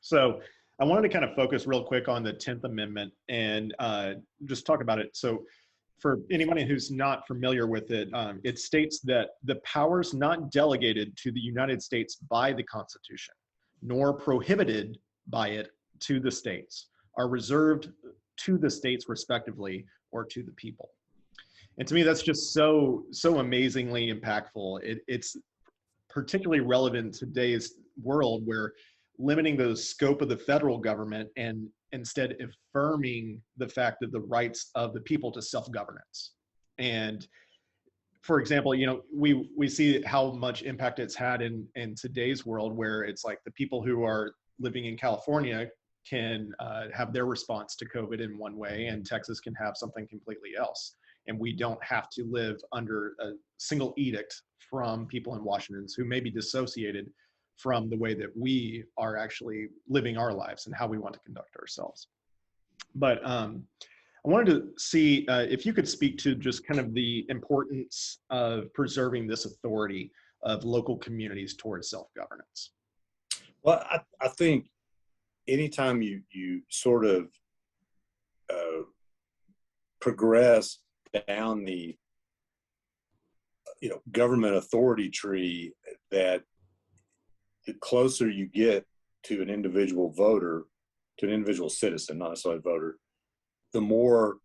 So I wanted to kind of focus real quick on the 10th Amendment and just talk about it. So for anybody who's not familiar with it, it states that the powers not delegated to the United States by the Constitution, nor prohibited by it to the states, are reserved to the states respectively or to the people. And to me, that's just so amazingly impactful. It's particularly relevant in today's world where limiting the scope of the federal government and instead affirming the fact of the rights of the people to self-governance. And for example, we see how much impact it's had in today's world, where it's like the people who are living in California can have their response to COVID in one way, and Texas can have something completely else. And we don't have to live under a single edict from people in Washington who may be dissociated from the way that we are actually living our lives and how we want to conduct ourselves. But I wanted to see if you could speak to just kind of the importance of preserving this authority of local communities towards self-governance. Well, I think anytime you sort of progress down the government authority tree, that the closer you get to an individual voter, to an individual citizen, not necessarily a voter, the more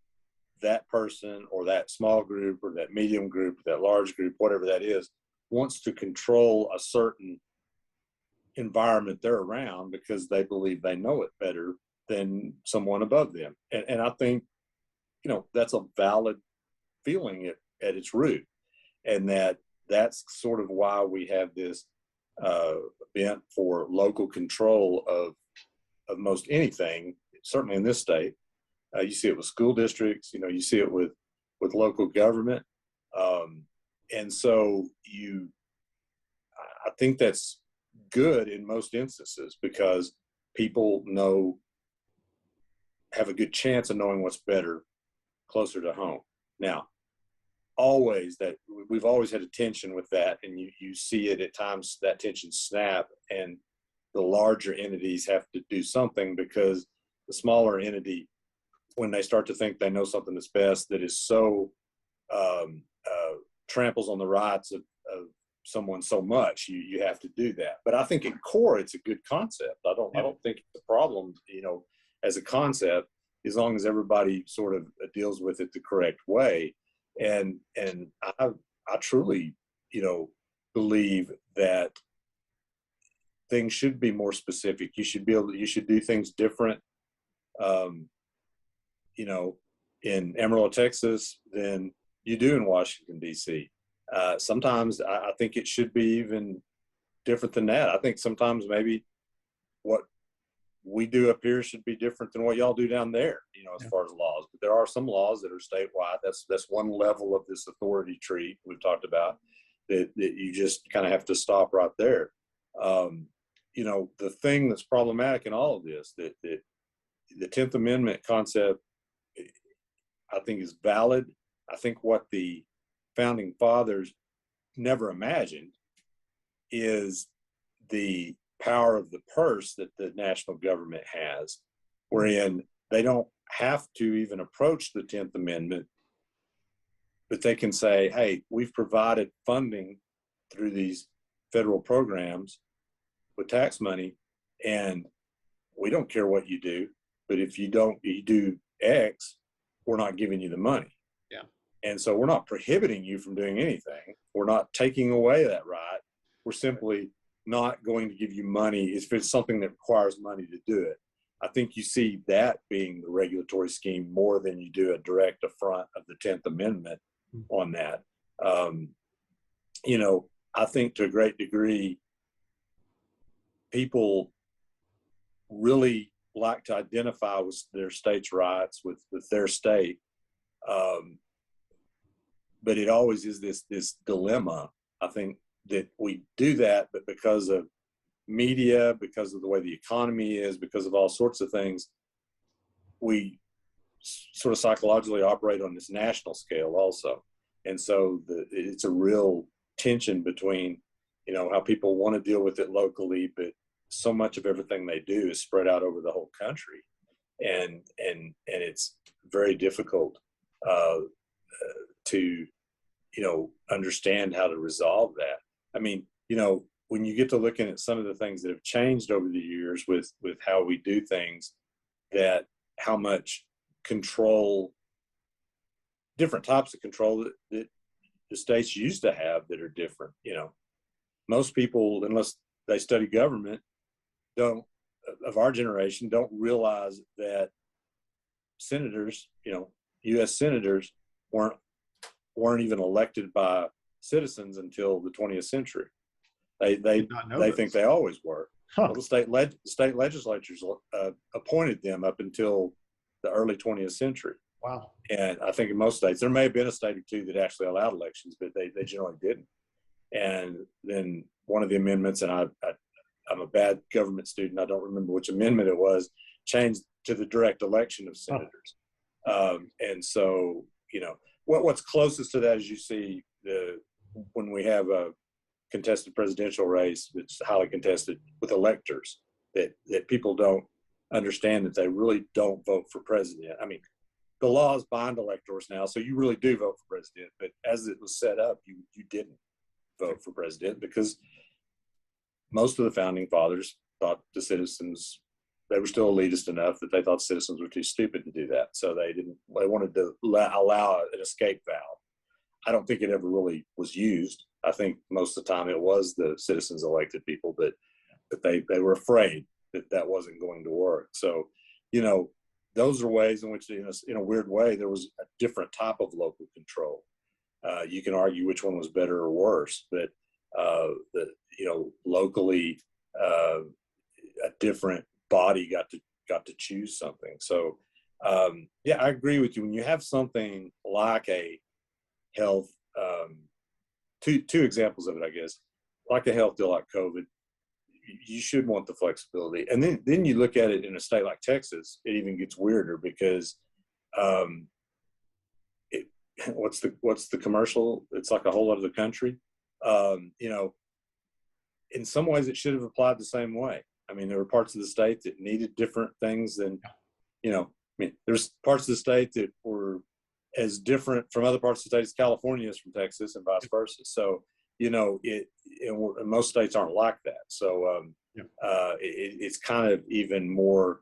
that person or that small group or that medium group, that large group, whatever that is, wants to control a certain environment they're around because they believe they know it better than someone above them. And I think, that's a valid feeling at its root. And that's sort of why we have this bent for local control of most anything, certainly in this state. You see it with school districts, you see it with local government. And so I think that's good in most instances because people have a good chance of knowing what's better closer to home. Now, we've always had a tension with that, and you see it at times, that tension snap, and the larger entities have to do something because the smaller entity, when they start to think they know something that's best, that is so tramples on the rights of someone so much, you have to do that. But I think at core, it's a good concept. I don't think it's a problem, as a concept, as long as everybody sort of deals with it the correct way. And I truly, believe that things should be more specific. You should do things different, in Amarillo, Texas than you do in Washington, D.C. Sometimes I think it should be even different than that. I think sometimes maybe what we do up here should be different than what y'all do down there, as far as laws. But there are some laws that are statewide. That's one level of this authority tree we've talked about that you just kind of have to stop right there. The thing that's problematic in all of this, that the 10th Amendment concept, I think is valid. I think what the founding fathers never imagined is the power of the purse that the national government has, wherein they don't have to even approach the 10th Amendment, but they can say, hey, we've provided funding through these federal programs with tax money, and we don't care what you do, but if you do X, we're not giving you the money. Yeah. And so we're not prohibiting you from doing anything. We're not taking away that right. We're simply not going to give you money if it's something that requires money to do it. I think you see that being the regulatory scheme more than you do a direct affront of the 10th Amendment on that. I think to a great degree, people really like to identify with their state's rights, with their state. But it always is this dilemma, I think, that we do that, but because of media, because of the way the economy is, because of all sorts of things, we sort of psychologically operate on this national scale also. And so it's a real tension between, how people want to deal with it locally, but so much of everything they do is spread out over the whole country, and it's very difficult to understand how to resolve that. I mean, when you get to looking at some of the things that have changed over the years with how we do things, that how much control, different types of control that the states used to have that are different. Most people, unless they study government, of our generation don't realize that senators, U.S. senators weren't even elected by citizens until the 20th century. They think they always were. Huh. Well, the state legislatures appointed them up until the early 20th century. Wow. And I think in most states, there may have been a state or two that actually allowed elections, but they generally didn't. And then one of the amendments, and I'm a bad government student, I don't remember which amendment it was, changed to the direct election of senators. And so, what's closest to that is you see when we have a contested presidential race that's highly contested with electors, that people don't understand that they really don't vote for president. I mean, the laws bind electors now, so you really do vote for president. But as it was set up, you didn't vote for president because most of the founding fathers thought the citizens, they were still elitist enough that they thought citizens were too stupid to do that. So they wanted to allow an escape valve. I don't think it ever really was used. I think most of the time it was the citizens elected people, but they were afraid that wasn't going to work. So, those are ways in which, in a weird way, there was a different type of local control. You can argue which one was better or worse, but locally, a different body got to choose something. So, I agree with you. When you have something like a health, two examples of it, I guess, like a health deal like COVID, you should want the flexibility. And then you look at it in a state like Texas, it even gets weirder because what's the commercial? It's like a whole other country. In some ways it should have applied the same way. I mean, there were parts of the state that needed different things than, there's parts of the state that were as different from other parts of the state as California is from Texas and vice versa. So, and most states aren't like that. So it's kind of even more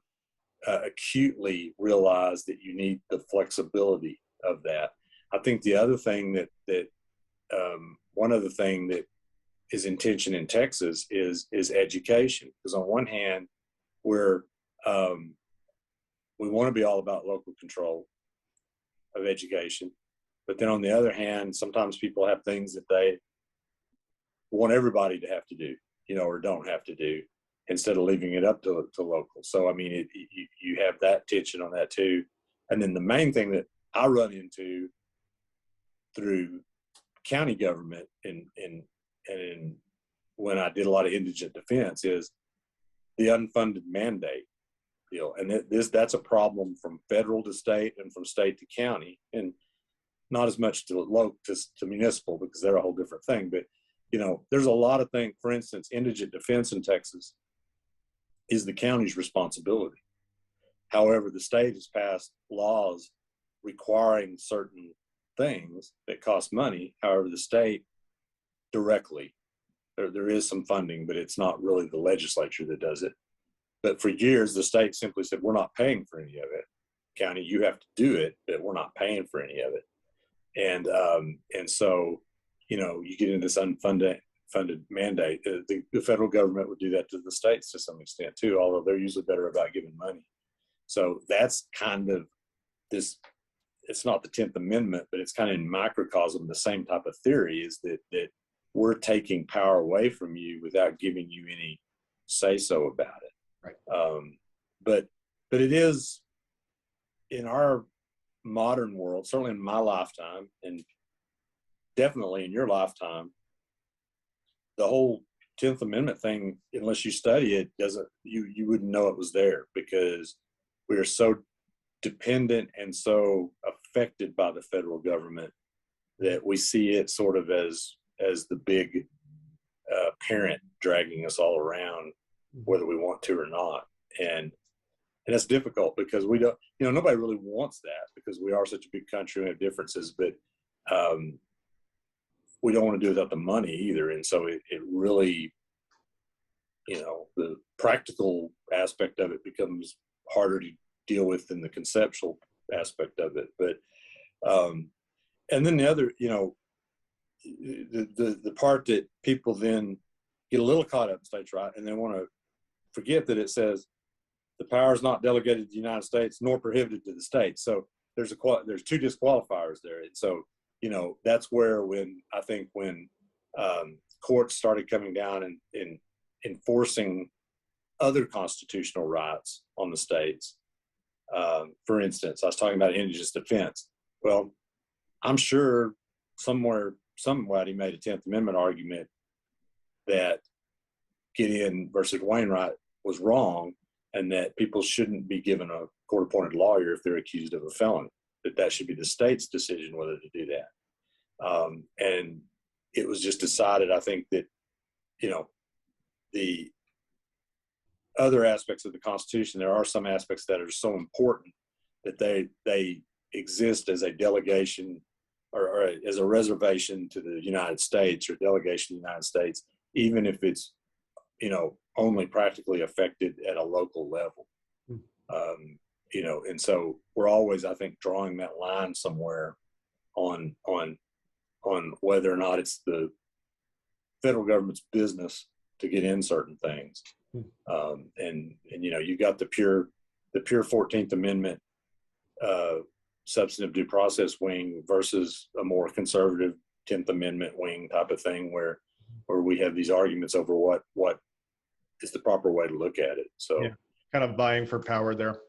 acutely realized that you need the flexibility of that. I think the other thing that one other thing that is in tension in Texas is education. Because on one hand, we want to be all about local control of education, but then on the other hand, sometimes people have things that they want everybody to have to do, or don't have to do, instead of leaving it up to local. So, I mean, you have that tension on that too. And then the main thing that I run into through county government and when I did a lot of indigent defense is the unfunded mandate deal. And that's a problem from federal to state and from state to county, and not as much to local to municipal because they're a whole different thing. But there's a lot of things. For instance, indigent defense in Texas is the county's responsibility. However, the state has passed laws requiring certain things that cost money. However, the state directly, there is some funding, but it's not really the legislature that does it. But for years, the state simply said, we're not paying for any of it. County, you have to do it, but we're not paying for any of it. And so, you get into this unfunded mandate. The federal government would do that to the states to some extent too, although they're usually better about giving money. So that's kind of this, it's not the 10th Amendment, but it's kind of in microcosm, the same type of theory is that we're taking power away from you without giving you any say-so about it. Right. But it is, in our modern world, certainly in my lifetime, and definitely in your lifetime, the whole 10th Amendment thing, unless you study it, you wouldn't know it was there, because we are so dependent and so affected by the federal government that we see it sort of as the big parent dragging us all around whether we want to or not. And that's difficult because we don't, nobody really wants that because we are such a big country and have differences, but we don't want to do it without the money either. And so it really, the practical aspect of it becomes harder to deal with than the conceptual aspect of it. But, and then the other, the part that people then get a little caught up in states' right, and they want to forget that it says the power is not delegated to the United States nor prohibited to the states. So there's two disqualifiers there. And so, that's where when courts started coming down and enforcing other constitutional rights on the states. For instance, I was talking about indigenous defense. Well, I'm sure somebody made a 10th Amendment argument that Gideon versus Wainwright was wrong and that people shouldn't be given a court-appointed lawyer if they're accused of a felony, that should be the state's decision whether to do that. And it was just decided, I think, that, the other aspects of the Constitution, there are some aspects that are so important that they exist as a delegation or as a reservation to the United States or delegation to the United States, even if it's, only practically affected at a local level. And so we're always, I think, drawing that line somewhere on whether or not it's the federal government's business to get in certain things. And you got the pure 14th Amendment substantive due process wing versus a more conservative 10th Amendment wing type of thing where we have these arguments over what is the proper way to look at it. So kind of vying for power there.